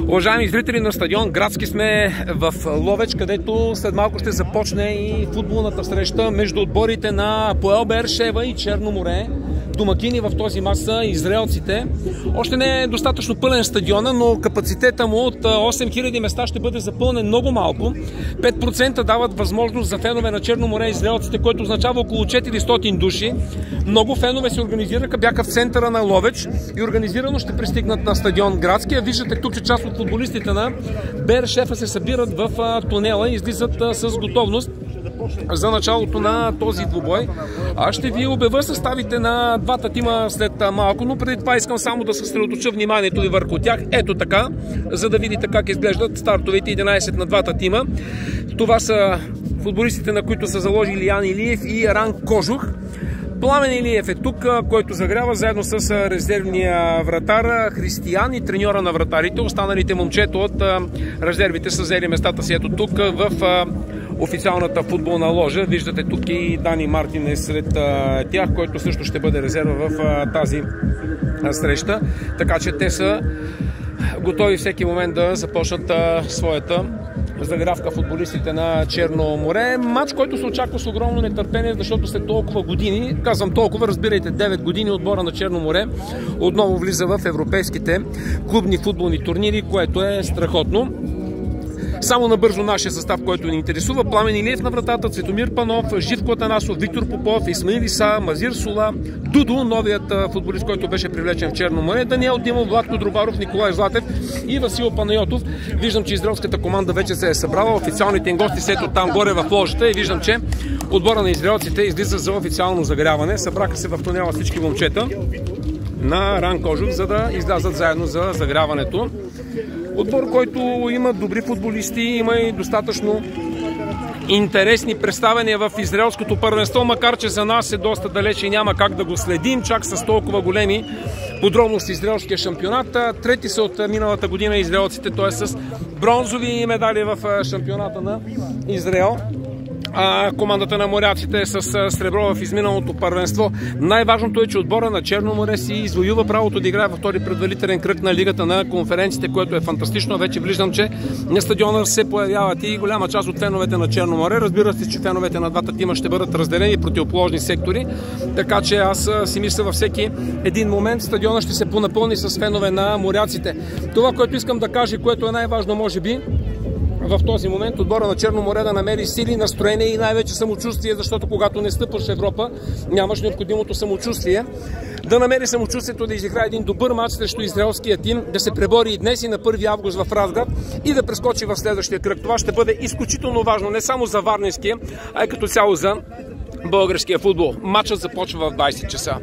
Уважаеми зрители на стадион Градски, сме в Ловеч, където след малко ще започне и футболната среща между отборите на АПОЕЛ Бершева и Черно море. Домакини в този мач са израелците. Още не е достатъчно пълен стадиона, но капацитета му от 8000 места ще бъде запълнен много малко. 5% дават възможност за фенове на Черно море израелците, което означава около 400 души. Много фенове се организираха, бяха в центъра на Ловеч и организирано ще пристигнат на стадион Градски. Виждате тук, че част от футболистите на Бершева се събират в тунела и излизат с готовност за началото на този двубой. Аз ще ви обявя съставите на двата тима след малко, но преди това искам само да съсредоточа вниманието ви върху тях. Ето така, за да видите как изглеждат стартовете 11 на двата тима. Това са футболистите, на които са заложили Ян Илиев и Ран Кожух. Пламен Илиев е тук, който загрява заедно с резервния вратар Християн и треньора на вратарите. Останалите момчета от резервите са взели местата си ето тук в официалната футболна ложа. Виждате тук и Дани Мартин е сред тях, който също ще бъде резерва в тази среща. Така че те са готови всеки момент да започнат своята загрявка футболистите на Черно море. Матч, който се очаква с огромно нетърпение, защото след толкова години, казвам толкова, разбирайте 9 години, отбора на Черно море отново влиза в европейските клубни футболни турнири, което е страхотно. Само набързо нашия състав, който ни интересува: Пламен Илиев на вратата, Цветомир Панов, Живко Атанасов, Виктор Попов, Исмаил Иса, Мазир Сула, Дудо, новият футболист, който беше привлечен в Черно море, Даниел Димов, Владко Друбаров, Николай Златев и Васил Панайотов. Виждам, че израелската команда вече се е събрала. Официалните им гости сето там горе в ложата и виждам, че отбора на израелците излиза за официално загряване. Събраха се в тунела всички момчета на Ран Кожух, за да излязат заедно за загряването. Отбор, който има добри футболисти, има и достатъчно интересни представяния в израелското първенство, макар че за нас е доста далече и няма как да го следим чак с толкова големи подробности израелския шампионат. Трети са от миналата година израелците, т.е. с бронзови медали в шампионата на Израел. Командата на моряците е с сребро в изминалото първенство. Най-важното е, че отбора на Черно море си извоюва правото да играе във втори предварителен кръг на Лигата на конференциите, което е фантастично. Вече виждам, че на стадиона се появяват и голяма част от феновете на Черно море. Разбира се, че феновете на двата тима ще бъдат разделени в противоположни сектори, така че аз си мисля във всеки един момент стадиона ще се понапълни с фенове на моряците. Това, което искам да кажа, което е най-важно може би в този момент, отбора на Черно море да намери сили, настроение и най-вече самочувствие, защото когато не стъпваш в Европа, нямаш необходимото самочувствие. Да намери самочувствието да изиграе един добър матч срещу израелския тим, да се пребори и днес и на 1 август в Разград и да прескочи в следващия кръг. Това ще бъде изключително важно не само за варненския, а и като цяло за българския футбол. Матчът започва в 20 часа.